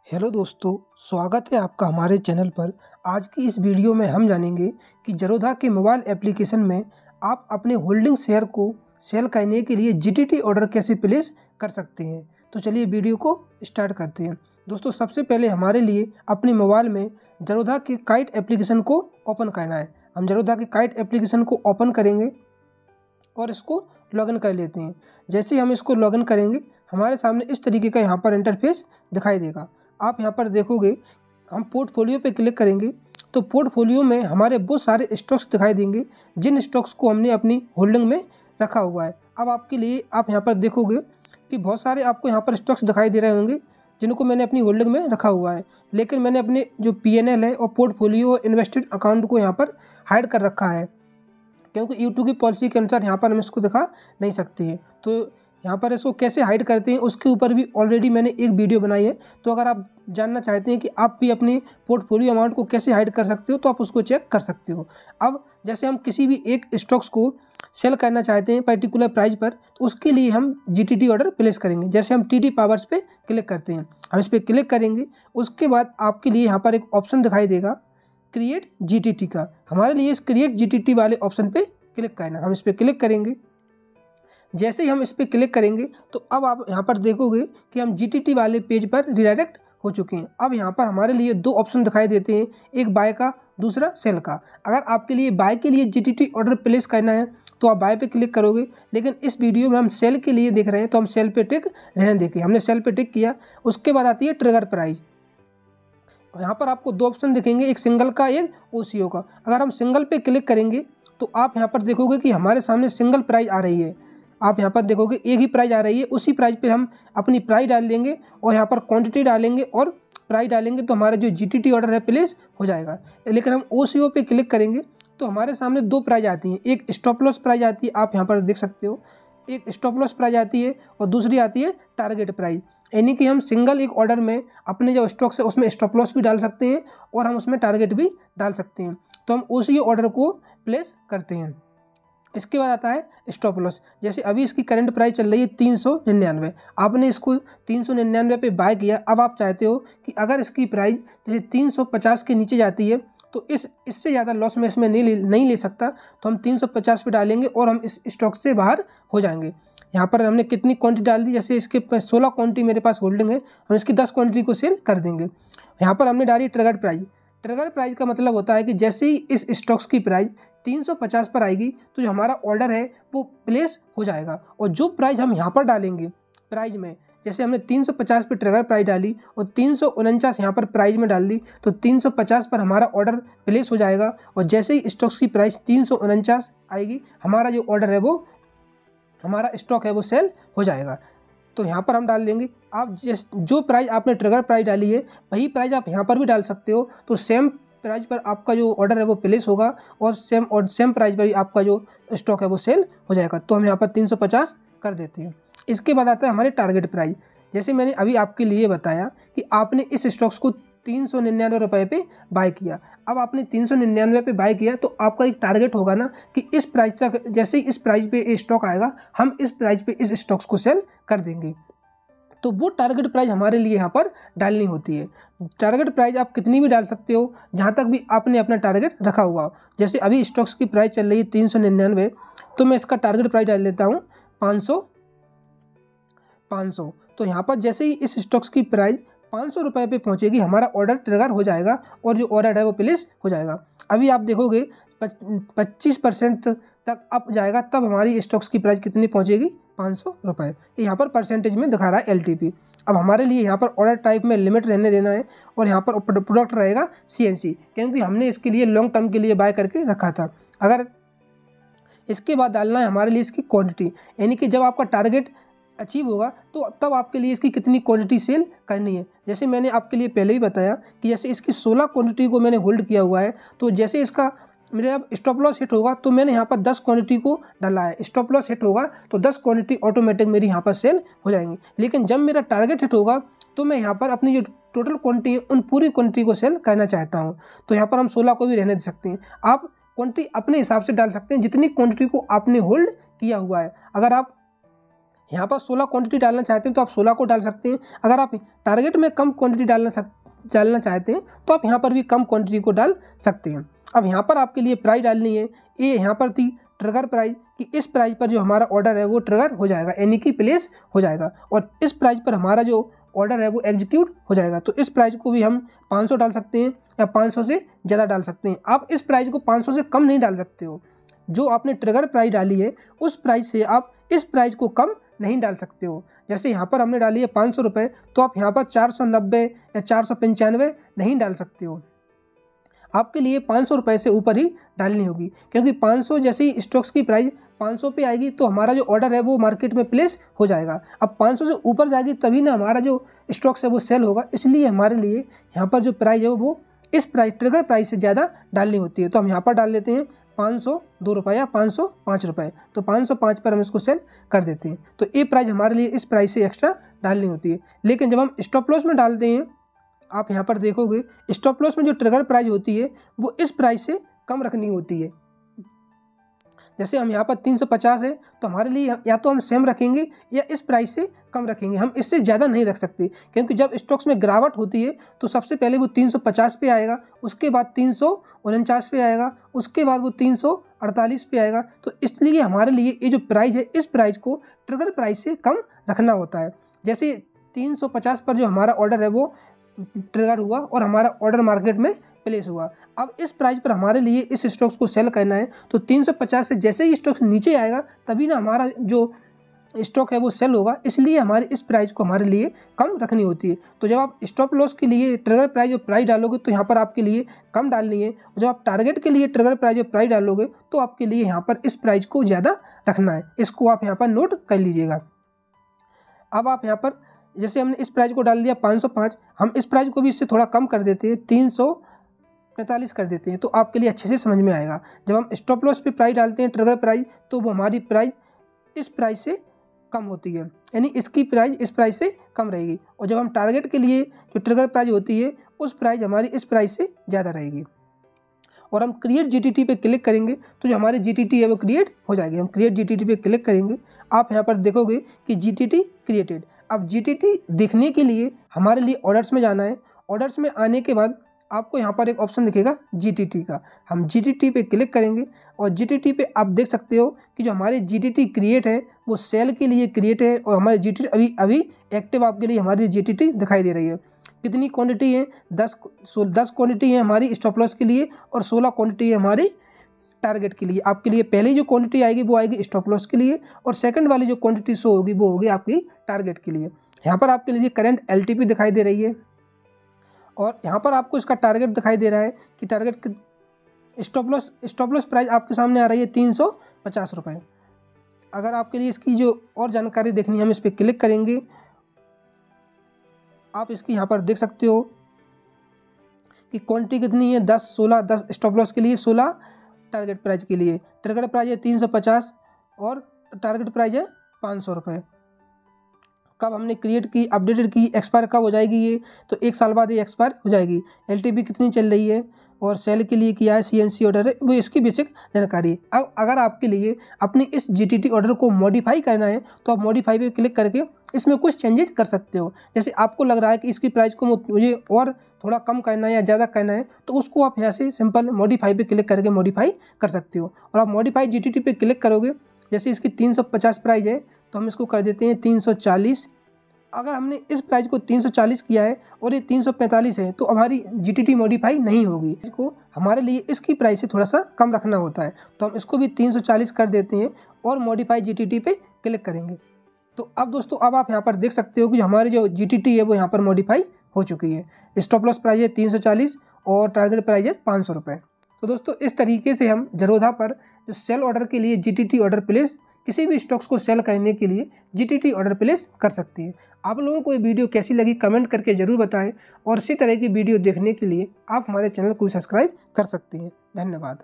Hello दोस्तों, स्वागत है आपका हमारे चैनल पर। आज की इस वीडियो में हम जानेंगे कि ज़ेरोधा के मोबाइल एप्लीकेशन में आप अपने होल्डिंग शेयर को सेल करने के लिए जीटीटी ऑर्डर कैसे प्लेस कर सकते हैं। तो चलिए वीडियो को स्टार्ट करते हैं। दोस्तों, सबसे पहले हमारे लिए अपने मोबाइल में ज़ेरोधा के काइट एप्लीकेशन को ओपन करना है। हम ज़ेरोधा के काइट एप्लीकेशन को ओपन करेंगे और इसको लॉगिन कर लेते हैं। जैसे हम इसको लॉगिन करेंगे, हमारे सामने इस तरीके का यहाँ पर इंटरफेस दिखाई देगा। आप यहाँ पर देखोगे, हम पोर्टफोलियो पे क्लिक करेंगे तो पोर्टफोलियो में हमारे बहुत सारे स्टॉक्स दिखाई देंगे, जिन स्टॉक्स को हमने अपनी होल्डिंग में रखा हुआ है। अब आपके लिए आप यहाँ पर देखोगे कि बहुत सारे आपको यहाँ पर स्टॉक्स दिखाई दे रहे होंगे जिनको मैंने अपनी होल्डिंग में रखा हुआ है, लेकिन मैंने अपने जो PNL है और पोर्टफोलियो और इन्वेस्टेड अकाउंट को यहाँ पर हाइड कर रखा है, क्योंकि यूट्यूब की पॉलिसी के अनुसार यहाँ पर हम इसको दिखा नहीं सकते हैं। तो यहाँ पर इसको कैसे हाइड करते हैं उसके ऊपर भी ऑलरेडी मैंने एक वीडियो बनाई है। तो अगर आप जानना चाहते हैं कि आप भी अपने पोर्टफोलियो अमाउंट को कैसे हाइड कर सकते हो तो आप उसको चेक कर सकते हो। अब जैसे हम किसी भी एक स्टॉक्स को सेल करना चाहते हैं पर्टिकुलर प्राइस पर, तो उसके लिए हम जीटीटी ऑर्डर प्लेस करेंगे। जैसे हम TD पावर्स पे क्लिक करते हैं, हम इस पर क्लिक करेंगे। उसके बाद आपके लिए यहाँ पर एक ऑप्शन दिखाई देगा क्रिएट जीटीटी का। हमारे लिए इस क्रिएट जीटीटी वाले ऑप्शन पे क्लिक करना। हम इस पर क्लिक करेंगे। जैसे ही हम इस पर क्लिक करेंगे तो अब आप यहाँ पर देखोगे कि हम जीटीटी वाले पेज पर रिडायरेक्ट हो चुके हैं। अब यहाँ पर हमारे लिए दो ऑप्शन दिखाई देते हैं, एक बाय का, दूसरा सेल का। अगर आपके लिए बाय के लिए जीटीटी ऑर्डर प्लेस करना है तो आप बाय पे क्लिक करोगे, लेकिन इस वीडियो में हम सेल के लिए देख रहे हैं तो हम सेल पे टिक रहने देंगे। हमने सेल पे टिक किया। उसके बाद आती है ट्रिगर प्राइस। यहाँ पर आपको दो ऑप्शन दिखेंगे, एक सिंगल का, एक OCO का। अगर हम सिंगल पे क्लिक करेंगे तो आप यहाँ पर देखोगे कि हमारे सामने सिंगल प्राइस आ रही है। आप यहाँ पर देखोगे एक ही प्राइस आ रही है। उसी प्राइस पे हम अपनी प्राइस डाल देंगे और यहाँ पर क्वांटिटी डालेंगे और प्राइस डालेंगे तो हमारा जो जीटीटी ऑर्डर है प्लेस हो जाएगा। लेकिन हम OCO पे क्लिक करेंगे तो हमारे सामने दो प्राइस आती हैं, एक स्टॉप लॉस प्राइस आती है, आप यहाँ पर देख सकते हो, एक स्टॉप लॉस प्राइस आती है और दूसरी आती है टारगेट प्राइस। यानी कि हम सिंगल एक ऑर्डर में अपने जो स्टॉक्स है उसमें स्टॉप लॉस भी डाल सकते हैं और हम उसमें टारगेट भी डाल सकते हैं। तो हम OCO ऑर्डर को प्लेस करते हैं। इसके बाद आता है स्टॉप लॉस। जैसे अभी इसकी करंट प्राइस चल रही है 399, आपने इसको 399 पे बाय किया। अब आप चाहते हो कि अगर इसकी प्राइस जैसे 350 के नीचे जाती है तो इससे ज़्यादा लॉस में इसमें नहीं ले सकता, तो हम 350 पे डालेंगे और हम इस स्टॉक से बाहर हो जाएंगे। यहाँ पर हमने कितनी क्वांटिटी डाल दी, जैसे इसके 16 क्वांटिटी मेरे पास होल्डिंग है, हम इसकी 10 क्वांटिटी को सेल कर देंगे। यहाँ पर हमने डाली ट्रिगर प्राइस। ट्रिगर प्राइस का मतलब होता है कि जैसे ही इस स्टॉक्स की प्राइस 350 पर आएगी तो जो हमारा ऑर्डर है वो प्लेस हो जाएगा। और जो प्राइस हम यहाँ पर डालेंगे प्राइस में, जैसे हमने 350 पे ट्रिगर प्राइस डाली और 349 यहाँ पर प्राइस में डाल दी, तो 350 पर हमारा ऑर्डर प्लेस हो जाएगा। और जैसे ही स्टॉक्स की प्राइस 349 आएगी, हमारा जो ऑर्डर है वो, हमारा स्टॉक है वो सेल हो जाएगा। तो यहाँ पर हम डाल देंगे। आप जो प्राइस आपने ट्रिगर प्राइस डाली है वही प्राइस आप यहाँ पर भी डाल सकते हो, तो सेम प्राइस पर आपका जो ऑर्डर है वो प्लेस होगा और सेम प्राइस पर ही आपका जो स्टॉक है वो सेल हो जाएगा। तो हम यहाँ पर 350 कर देते हैं। इसके बाद आता है हमारे टारगेट प्राइस। जैसे मैंने अभी आपके लिए बताया कि आपने इस स्टॉक्स को 399 रुपये पे बाय किया। अब आपने 399 पे बाय किया तो आपका एक टारगेट होगा ना कि इस प्राइस तक, जैसे ही इस प्राइस पे स्टॉक आएगा हम इस प्राइस पे इस स्टॉक्स को सेल कर देंगे। तो वो टारगेट प्राइस हमारे लिए यहाँ पर डालनी होती है। टारगेट प्राइस आप कितनी भी डाल सकते हो, जहाँ तक भी आपने अपना टारगेट रखा हुआ हो। जैसे अभी स्टॉक्स की प्राइस चल रही है 399, तो मैं इसका टारगेट प्राइस डाल देता हूँ 500। तो यहाँ पर जैसे ही इस स्टॉक्स की प्राइस 500 रुपये पे पहुँचेगी, हमारा ऑर्डर ट्रिगर हो जाएगा और जो ऑर्डर है वो प्लेस हो जाएगा। अभी आप देखोगे 25% तक अप जाएगा, तब हमारी स्टॉक्स की प्राइस कितनी पहुँचेगी, 500 रुपये। यहाँ पर परसेंटेज में दिखा रहा है LTP। अब हमारे लिए यहाँ पर ऑर्डर टाइप में लिमिट रहने देना है और यहाँ पर प्रोडक्ट रहेगा CNC, क्योंकि हमने इसके लिए लॉन्ग टर्म के लिए बाय करके रखा था। अगर इसके बाद डालना है हमारे लिए इसकी क्वांटिटी, यानी कि जब आपका टारगेट अचीव होगा तो तब आपके लिए इसकी कितनी क्वांटिटी सेल करनी है। जैसे मैंने आपके लिए पहले ही बताया कि जैसे इसकी 16 क्वांटिटी को मैंने होल्ड किया हुआ है, तो जैसे इसका मेरे अब स्टॉप लॉस हिट होगा तो मैंने यहाँ पर 10 क्वांटिटी को डाला है। स्टॉप लॉस हिट होगा तो 10 क्वांटिटी ऑटोमेटिक मेरी यहाँ पर सेल हो जाएंगी। लेकिन जब मेरा टारगेट हिट होगा तो मैं यहाँ पर अपनी जो टोटल क्वांटिटी है उन पूरी क्वांटिटी को सेल करना चाहता हूँ, तो यहाँ पर हम 16 को भी रहने दे सकते हैं। आप क्वांटिटी अपने हिसाब से डाल सकते हैं जितनी क्वांटिटी को आपने होल्ड किया हुआ है। अगर आप यहाँ पर 16 क्वांटिटी डालना चाहते हैं तो आप 16 को डाल सकते हैं। अगर आप टारगेट में कम क्वांटिटी डालना चाहते हैं तो आप यहाँ पर भी कम क्वांटिटी को डाल सकते हैं। अब यहाँ पर आपके लिए प्राइस डालनी है, ये यहाँ पर थी ट्रिगर प्राइस कि इस प्राइस पर जो हमारा ऑर्डर है वो ट्रिगर हो जाएगा, यानी कि प्लेस हो जाएगा, और इस प्राइस पर हमारा जो ऑर्डर है वो एग्जीक्यूट हो जाएगा। तो इस प्राइस को भी हम 500 डाल सकते हैं या 500 से ज़्यादा डाल सकते हैं। आप इस प्राइस को 500 से कम नहीं डाल सकते हो। जो आपने ट्रिगर प्राइस डाली है उस प्राइस से आप इस प्राइस को कम नहीं डाल सकते हो। जैसे यहाँ पर हमने डाली है 500 रुपये, तो आप यहाँ पर 490 या 495 नहीं डाल सकते हो। आपके लिए 500 रुपये से ऊपर ही डालनी होगी, क्योंकि 500 जैसे ही स्टॉक्स की प्राइस 500 पे आएगी तो हमारा जो ऑर्डर है वो मार्केट में प्लेस हो जाएगा। अब 500 से ऊपर जाएगी तभी ना हमारा जो स्टॉक्स है वो सेल होगा। इसलिए हमारे लिए यहाँ पर जो प्राइस है वो इस प्राइस ट्रिगर प्राइस से ज़्यादा डालनी होती है। तो हम यहाँ पर डाल देते हैं 502 रुपये या 505 रुपये, तो 505 पर हम इसको सेल कर देते हैं। तो ये प्राइस हमारे लिए इस प्राइस से एक्स्ट्रा डालनी होती है। लेकिन जब हम स्टॉप लॉस में डालते हैं, आप यहाँ पर देखोगे स्टॉप लॉस में जो ट्रिगर प्राइस होती है वो इस प्राइस से कम रखनी होती है। जैसे हम यहाँ पर 350 है तो हमारे लिए या तो हम सेम रखेंगे या इस प्राइस से कम रखेंगे, हम इससे ज़्यादा नहीं रख सकते, क्योंकि जब स्टॉक्स में गिरावट होती है तो सबसे पहले वो 350 पे आएगा, उसके बाद 349 पे आएगा, उसके बाद वो 348 पे आएगा। तो इसलिए हमारे लिए ये जो प्राइस है इस प्राइस को ट्रिगर प्राइस से कम रखना होता है। जैसे 350 पर जो हमारा ऑर्डर है वो ट्रिगर हुआ और हमारा ऑर्डर मार्केट में प्लेस हुआ। अब इस प्राइस पर हमारे लिए इस स्टॉक्स को सेल करना है, तो 350 से जैसे ही स्टॉक्स नीचे आएगा तभी ना हमारा जो स्टॉक है वो सेल होगा। इसलिए हमारे इस प्राइस को हमारे लिए कम रखनी होती है। तो जब आप स्टॉप लॉस के लिए ट्रिगर प्राइस जो प्राइस डालोगे तो यहाँ पर आपके लिए कम डालनी है, और जब आप टारगेट के लिए ट्रिगर प्राइस जो प्राइस डालोगे तो आपके लिए यहाँ पर इस प्राइस को ज़्यादा रखना है। इसको आप यहाँ पर नोट कर लीजिएगा। अब आप यहाँ पर जैसे हमने इस प्राइस को डाल दिया 505, हम इस प्राइस को भी इससे थोड़ा कम कर देते हैं, 345 कर देते हैं, तो आपके लिए अच्छे से समझ में आएगा। जब हम स्टॉप लॉस पे प्राइस डालते हैं ट्रिगर प्राइस, तो वो हमारी प्राइस इस प्राइस से कम होती है, यानी इसकी प्राइस इस प्राइस से कम रहेगी। और जब हम टारगेट के लिए जो ट्रिगर प्राइस होती है उस प्राइस हमारी इस प्राइस से ज़्यादा रहेगी। और हम क्रिएट जीटीटी पे क्लिक करेंगे तो जो हमारी जीटीटी है वो क्रिएट हो जाएगी। हम क्रिएट जीटीटी पे क्लिक करेंगे, आप यहाँ पर देखोगे कि जीटीटी क्रिएटेड। अब जीटीटी देखने के लिए हमारे लिए ऑर्डर्स में जाना है। ऑर्डर्स में आने के बाद आपको यहाँ पर एक ऑप्शन दिखेगा जीटीटी का, हम जीटीटी पे क्लिक करेंगे और जीटीटी पे आप देख सकते हो कि जो हमारे जीटीटी क्रिएट है वो सेल के लिए क्रिएट है, और हमारे जीटीटी अभी एक्टिव आपके लिए हमारी जीटीटी दिखाई दे रही है। कितनी क्वांटिटी है? 10 क्वांटिटी है हमारी स्टॉप लॉस के लिए और 16 क्वांटिटी है हमारी टारगेट के लिए। आपके लिए पहली जो क्वांटिटी आएगी वो आएगी स्टॉप लॉस के लिए, और सेकंड वाली जो क्वांटिटी शो होगी वो होगी आपकी टारगेट के लिए। यहाँ पर आपके लिए करंट एलटीपी दिखाई दे रही है, और यहाँ पर आपको इसका टारगेट दिखाई दे रहा है कि टारगेट स्टॉप लॉस प्राइस आपके सामने आ रही है 350 रुपये। अगर आपके लिए इसकी जो और जानकारी देखनी है हम इस पर क्लिक करेंगे, आप इसकी यहाँ पर देख सकते हो कि क्वांटिटी कितनी है, 10 16 10 स्टॉप लॉस के लिए, 16 टारगेट प्राइस के लिए। टारगेट प्राइस है 350 और टारगेट प्राइस है 500 रुपये। कब हमने क्रिएट की, अपडेटेड की, एक्सपायर कब हो जाएगी ये, तो 1 साल बाद ये एक्सपायर हो जाएगी। एलटीपी कितनी चल रही है और सेल के लिए किया है, सीएनसी ऑर्डर है, वो इसकी बेसिक जानकारी है। अब अगर आपके लिए अपनी इस जीटीटी ऑर्डर को मॉडिफाई करना है तो आप मॉडिफाई पे क्लिक करके इसमें कुछ चेंजेस कर सकते हो। जैसे आपको लग रहा है कि इसकी प्राइस को मुझे और थोड़ा कम करना है या ज़्यादा करना है, तो उसको आप यहाँ से सिंपल मॉडिफाई पे क्लिक करके मॉडिफाई कर सकते हो। और आप मॉडिफाई जीटीटी पे क्लिक करोगे, जैसे इसकी 350 प्राइस है तो हम इसको कर देते हैं 340। अगर हमने इस प्राइस को 340 किया है और ये 345 है तो हमारी जीटीटी मॉडिफाई नहीं होगी। इसको हमारे लिए इसकी प्राइस से थोड़ा सा कम रखना होता है, तो हम इसको भी 340 कर देते हैं और मॉडिफाई जीटीटी पे क्लिक करेंगे। तो अब दोस्तों अब आप यहाँ पर देख सकते हो कि हमारी जो जीटीटी है वो यहाँ पर मॉडिफाई हो चुकी है। स्टॉप लॉस प्राइस है 340 और टारगेट प्राइस है 500 रुपये। तो दोस्तों इस तरीके से हम ज़रोधा पर जो सेल ऑर्डर के लिए जीटीटी ऑर्डर प्लेस, किसी भी स्टॉक्स को सेल करने के लिए जीटीटी ऑर्डर प्लेस कर सकती है। आप लोगों को ये वीडियो कैसी लगी कमेंट करके ज़रूर बताएं, और इसी तरह की वीडियो देखने के लिए आप हमारे चैनल को सब्सक्राइब कर सकते हैं। धन्यवाद।